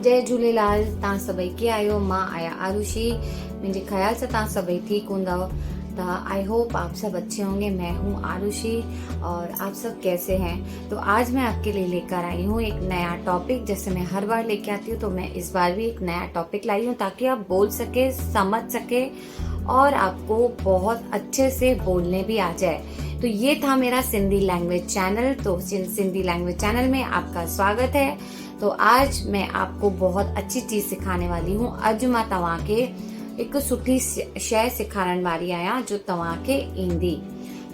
जय झूलेलाल। तव्हां सभई कीअं आहियो? मां आहियां आरुषि। मुंहिंजे ख्याल सां तव्हां सभई ठीकु हूंदव। तो आई होप आप सब अच्छे होंगे। मैं हूँ आरुषि और आप सब कैसे हैं? तो आज मैं आपके लिए लेकर आई हूँ एक नया टॉपिक। जैसे मैं हर बार लेके आती हूँ तो मैं इस बार भी एक नया टॉपिक लाई हूँ ताकि आप बोल सके, समझ सके और आपको बहुत अच्छे से बोलने भी आ जाए। तो ये था मेरा सिंधी लैंग्वेज चैनल। तो सिंधी लैंग्वेज चैनल में आपका स्वागत है। तो आज मैं आपको बहुत अच्छी चीज सिखाने वाली हूँ। अॼु मां तव्हांखे हिकु सुठी शइ सिखारण वारी आहियां जो तव्हांखे ईंदी।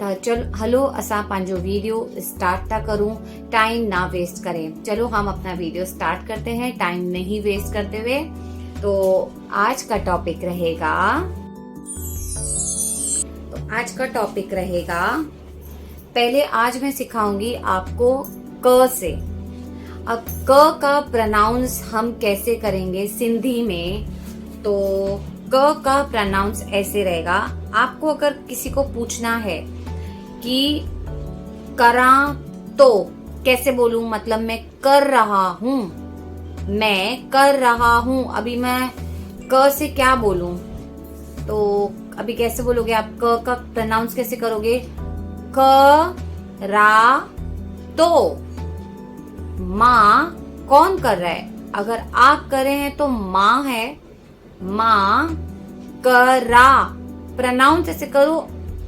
त चलो हलो असां पंहिंजो वीडियो स्टार्ट था करूं, टाइम ना वेस्ट करें। चलो हम अपना वीडियो स्टार्ट करते हैं टाइम नहीं वेस्ट करते हुए। तो आज का टॉपिक रहेगा पहले आज मैं सिखाऊंगी आपको क से। अब क का प्रोनाउंस हम कैसे करेंगे सिंधी में? तो क का प्रोनाउंस ऐसे रहेगा। आपको अगर किसी को पूछना है कि करा तो कैसे बोलूं, मतलब मैं कर रहा हूं, अभी मैं क से क्या बोलूं? तो अभी कैसे बोलोगे आप? क का प्रोनाउंस कैसे करोगे? क रा तो। माँ कौन कर रहा है? अगर आप कर रहे हैं तो माँ है। माँ करा प्रोनाउंस ऐसे करो,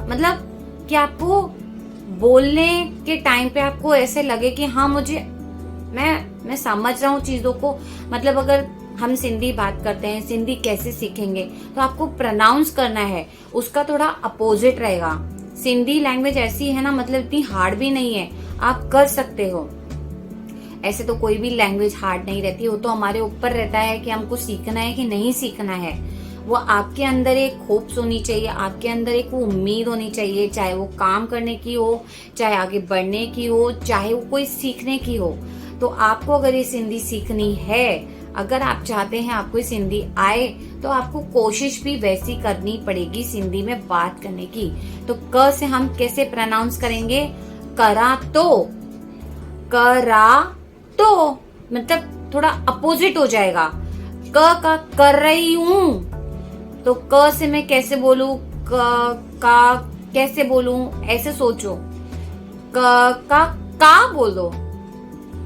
मतलब कि आपको बोलने के टाइम पे आपको ऐसे लगे कि हाँ मुझे मैं समझ रहा हूँ चीजों को। मतलब अगर हम सिंधी बात करते हैं, सिंधी कैसे सीखेंगे तो आपको प्रोनाउंस करना है, उसका थोड़ा अपोजिट रहेगा। सिंधी लैंग्वेज ऐसी है ना, मतलब इतनी हार्ड भी नहीं है, आप कर सकते हो। ऐसे तो कोई भी लैंग्वेज हार्ड नहीं रहती, वो तो हमारे ऊपर रहता है कि हमको सीखना है कि नहीं सीखना है। वो आपके अंदर एक होप्स होनी चाहिए, आपके अंदर एक वो उम्मीद होनी चाहिए, चाहे वो काम करने की हो, चाहे आगे बढ़ने की हो, चाहे वो कोई सीखने की हो। तो आपको अगर ये सिंधी सीखनी है, अगर आप चाहते हैं आपको सिंधी आए, तो आपको कोशिश भी वैसी करनी पड़ेगी सिंधी में बात करने की। तो क से हम कैसे प्रोनाउंस करेंगे? करा तो। करा तो मतलब थोड़ा अपोजिट हो जाएगा। क का कर रही हूं, तो क से मैं कैसे बोलूं? का कैसे बोलूं? ऐसे सोचो। का बोलो।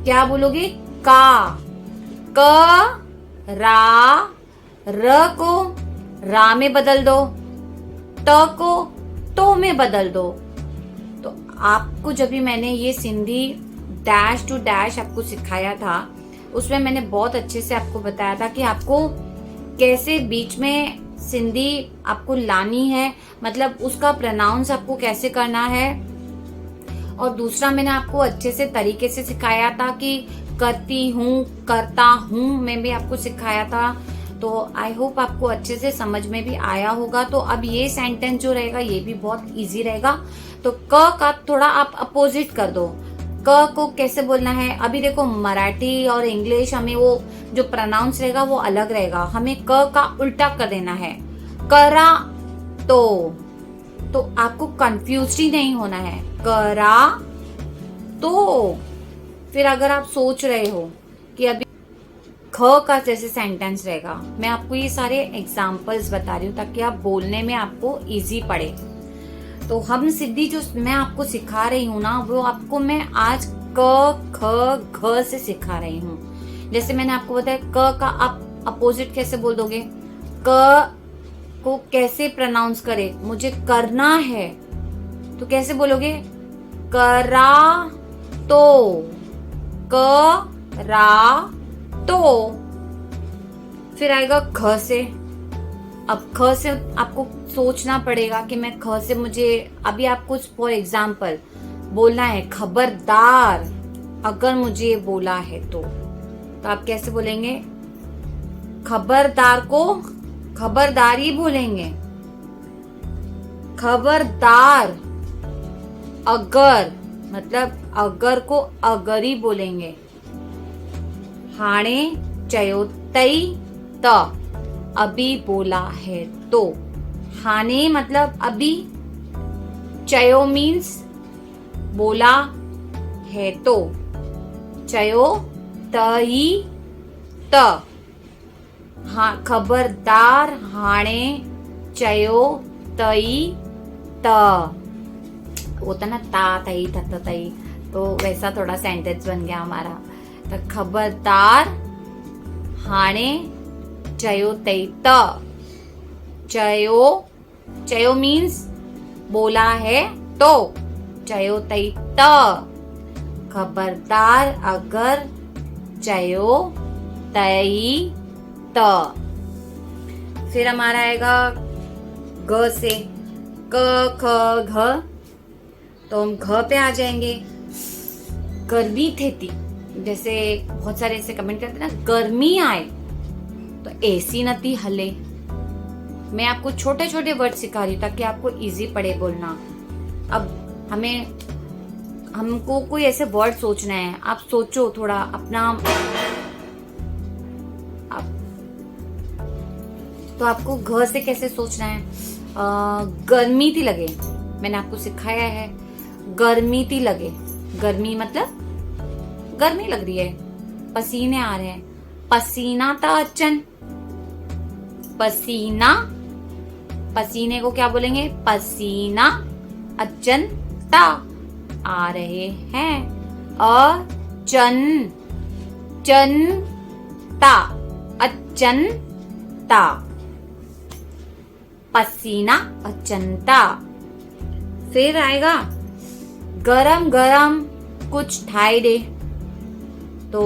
क्या बोलोगे? का। क रा, र को रा में बदल दो, त को तो में बदल दो। तो आपको जब भी मैंने ये सिंधी डैश टू डैश आपको सिखाया था, उसमें मैंने बहुत अच्छे से आपको बताया था कि आपको कैसे बीच में सिंधी आपको लानी है, मतलब उसका प्रोनाउंस आपको कैसे करना है। और दूसरा मैंने आपको अच्छे से तरीके से सिखाया था कि करती हूँ, करता हूँ मैं भी आपको सिखाया था। तो आई होप आपको अच्छे से समझ में भी आया होगा। तो अब ये सेंटेंस जो रहेगा ये भी बहुत इजी रहेगा। तो क का थोड़ा आप अपोजिट कर दो। क को कैसे बोलना है? अभी देखो मराठी और इंग्लिश हमें वो जो प्रोनाउंस रहेगा वो अलग रहेगा, हमें क का उल्टा कर देना है। करा तो आपको कंफ्यूज ही नहीं होना है। करा तो। फिर अगर आप सोच रहे हो कि अभी ख का जैसे सेंटेंस रहेगा, मैं आपको ये सारे एग्जाम्पल्स बता रही हूँ ताकि आप बोलने में आपको इजी पड़े। तो हम सिंधी जो मैं आपको सिखा रही हूँ ना, वो आपको मैं आज क ख घ से सिखा रही हूँ। जैसे मैंने आपको बताया क का आप अपोजिट कैसे बोल दोगे? क को कैसे प्रोनाउंस करे? मुझे करना है तो कैसे बोलोगे? करा तो। करा तो। फिर आएगा ख से। अब ख से आपको सोचना पड़ेगा कि मैं ख से मुझे अभी आपको फॉर एग्जाम्पल बोलना है खबरदार। अगर मुझे ये बोला है तो आप कैसे बोलेंगे? खबरदार को खबरदारी बोलेंगे। खबरदार। अगर मतलब अगर को अगरी बोलेंगे। हाणे चयो तई त, अभी बोला है तो। हाने मतलब अभी, चयो मीन्स बोला है तो। चयो तई त, हाँ खबरदार हाणे चयो तई त, होता ना ता तई तत तई, तो वैसा थोड़ा सेंटेंस बन गया हमारा। तो खबरदार हाणे चयो तई त, चयो, चयो मीन्स बोला है तो, चयो तई त, खबरदार अगर चयो तई त। फिर हमारा आएगा ग से, क ख घ, तो हम घ पे आ जाएंगे। गर्मी थी, जैसे बहुत सारे ऐसे कमेंट करते ना, गर्मी आए तो एसी नती हले। मैं आपको छोटे छोटे वर्ड सिखा रही हूँ ताकि आपको इजी पड़े बोलना। अब हमको कोई ऐसे वर्ड सोचना है, आप सोचो थोड़ा अपना। तो आपको घ से कैसे सोचना है? गर्मी थी लगे, मैंने आपको सिखाया है, गर्मी थी लगे। गर्मी मतलब गर्मी लग रही है, पसीने आ रहे हैं, पसीना था अचन, पसीना, पसीने को क्या बोलेंगे? पसीना, अचन ता, आ रहे हैं, अचन, चन ता, अचन ता, पसीना अचनता। फिर आएगा गरम गरम कुछ ठाई दे, तो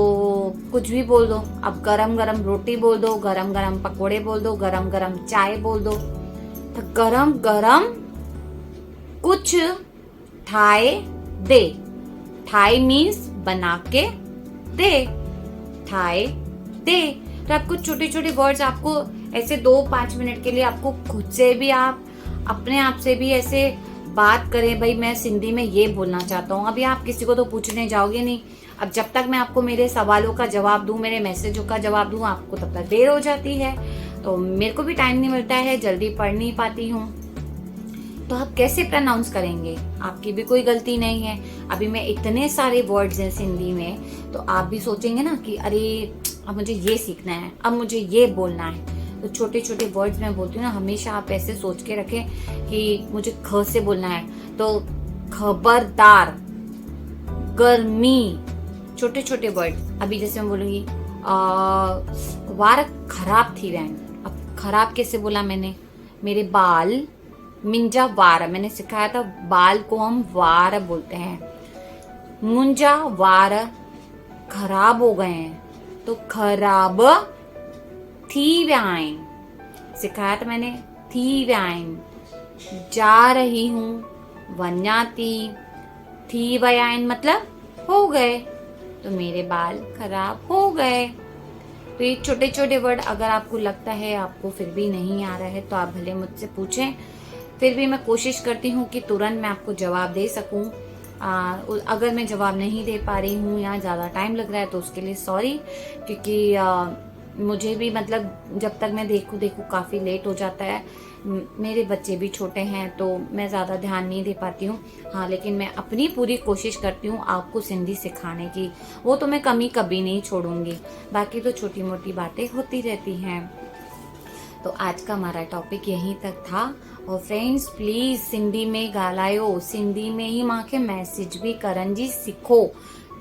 कुछ भी बोल दो। अब गरम गरम रोटी बोल दो, गरम गरम पकोड़े बोल दो, गरम गरम चाय बोल दो। तो गरम गरम कुछ ठाए दे, ठाई मीन्स बना के दे, ठाए दे। तो आपको छोटे छोटे वर्ड्स, आपको ऐसे 2-5 मिनट के लिए आपको खुद से भी, आप अपने आप से भी ऐसे बात करें, भाई मैं सिंधी में ये बोलना चाहता हूँ। अभी आप किसी को तो पूछने जाओगे नहीं। अब जब तक मैं आपको मेरे सवालों का जवाब दूं, मेरे मैसेजों का जवाब दूं, आपको तब तक देर हो जाती है, तो मेरे को भी टाइम नहीं मिलता है, जल्दी पढ़ नहीं पाती हूँ। तो आप कैसे प्रनाउंस करेंगे? आपकी भी कोई गलती नहीं है। अभी मैं इतने सारे वर्ड्स हैं सिंधी में, तो आप भी सोचेंगे ना कि अरे अब मुझे ये सीखना है, अब मुझे ये बोलना है। तो छोटे छोटे वर्ड्स मैं बोलती हूँ ना, हमेशा आप ऐसे सोच के रखें कि मुझे ख से बोलना है, तो खबरदार, गर्मी, छोटे छोटे वर्ड। अभी जैसे मैं बोलूंगी वार खराब थी वैन, अब खराब कैसे बोला मैंने? मेरे बाल, मिंजा वार, मैंने सिखाया था बाल को हम वार बोलते हैं। मुंजा वार खराब हो गए हैं, तो खराब थी व्याइन, सिखाया था मैंने, थी व्याइन। जा रही हूँ, वन्याती, थी व्याइन मतलब हो गए, तो मेरे बाल खराब हो गए। तो ये छोटे छोटे वर्ड, अगर आपको लगता है आपको फिर भी नहीं आ रहा है, तो आप भले मुझसे पूछें, फिर भी मैं कोशिश करती हूँ कि तुरंत मैं आपको जवाब दे सकूँ। अगर मैं जवाब नहीं दे पा रही हूँ या ज़्यादा टाइम लग रहा है तो उसके लिए सॉरी, क्योंकि मुझे भी मतलब जब तक मैं देखूँ काफ़ी लेट हो जाता है। मेरे बच्चे भी छोटे हैं तो मैं ज़्यादा ध्यान नहीं दे पाती हूँ। हाँ, लेकिन मैं अपनी पूरी कोशिश करती हूँ आपको सिंधी सिखाने की, वो तो मैं कमी कभी नहीं छोड़ूंगी। बाकी तो छोटी मोटी बातें होती रहती हैं। तो आज का हमारा टॉपिक यहीं तक था। और फ्रेंड्स प्लीज़ सिंधी में ॻाल्हायो, सिंधी में ही मूंखे मैसेज भी करण जी सीखो,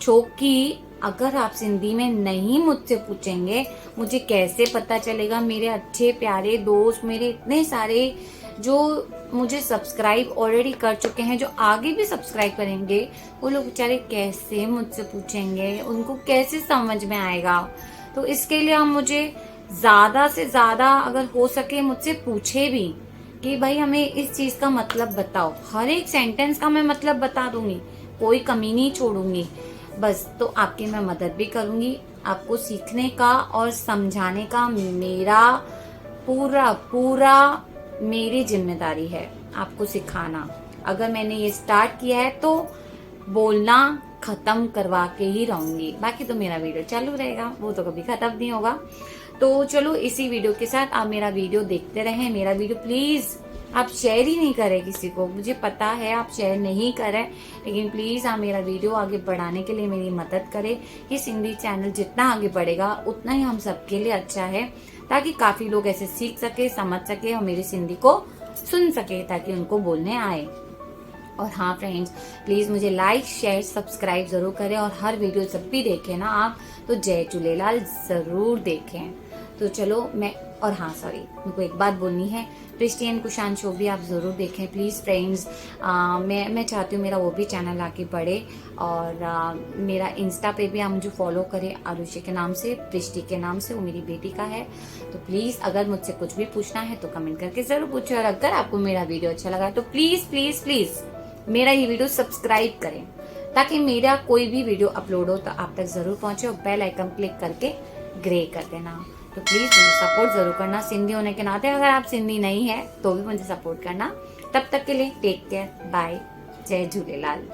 छोकी अगर आप सिंधी में नहीं मुझसे पूछेंगे, मुझे कैसे पता चलेगा? मेरे अच्छे प्यारे दोस्त, मेरे इतने सारे जो मुझे सब्सक्राइब ऑलरेडी कर चुके हैं, जो आगे भी सब्सक्राइब करेंगे, वो लोग बेचारे कैसे मुझसे पूछेंगे? उनको कैसे समझ में आएगा? तो इसके लिए हम मुझे ज़्यादा से ज़्यादा अगर हो सके मुझसे पूछे भी कि भाई हमें इस चीज़ का मतलब बताओ। हर एक सेंटेंस का मैं मतलब बता दूंगी, कोई कमी नहीं छोड़ूंगी। बस तो आपकी मैं मदद भी करूंगी। आपको सीखने का और समझाने का मेरा पूरा मेरी जिम्मेदारी है, आपको सिखाना। अगर मैंने ये स्टार्ट किया है तो बोलना खत्म करवा के ही रहूंगी, बाकी तो मेरा वीडियो चालू रहेगा, वो तो कभी खत्म नहीं होगा। तो चलो इसी वीडियो के साथ आप मेरा वीडियो देखते रहें। मेरा वीडियो प्लीज आप शेयर ही नहीं करें किसी को। मुझे पता है आप शेयर नहीं करें, लेकिन प्लीज आप मेरा वीडियो आगे बढ़ाने के लिए मेरी मदद करें। ये सिंधी चैनल जितना आगे बढ़ेगा उतना ही हम सबके लिए अच्छा है, ताकि काफी लोग ऐसे सीख सके, समझ सके और मेरी सिंधी को सुन सके, ताकि उनको बोलने आए। और हाँ फ्रेंड्स, प्लीज मुझे लाइक शेयर सब्सक्राइब जरूर करें, और हर वीडियो जब भी देखें ना आप तो जय झूलेलाल जरूर देखें। तो चलो और हाँ सॉरी, मेरे को एक बात बोलनी है, प्रिस्टी एंड कुशान शो भी आप जरूर देखें प्लीज फ्रेंड्स। मैं चाहती हूँ मेरा वो भी चैनल आगे बढ़े, और मेरा इंस्टा पे भी आप मुझे फॉलो करें आरुषि के नाम से, प्रिस्टी के नाम से, वो मेरी बेटी का है। तो प्लीज अगर मुझसे कुछ भी पूछना है तो कमेंट करके जरूर पूछो, और अगर आपको मेरा वीडियो अच्छा लगा तो प्लीज प्लीज प्लीज मेरा ये वीडियो सब्सक्राइब करें, ताकि मेरा कोई भी वीडियो अपलोड हो तो आप तक जरूर पहुंचे, और बेल आइकन क्लिक करके ग्रे कर देना। तो प्लीज मुझे सपोर्ट जरूर करना, सिंधी होने के नाते। अगर आप सिंधी नहीं है तो भी मुझे सपोर्ट करना। तब तक के लिए टेक केयर, बाय, जय झूलेलाल।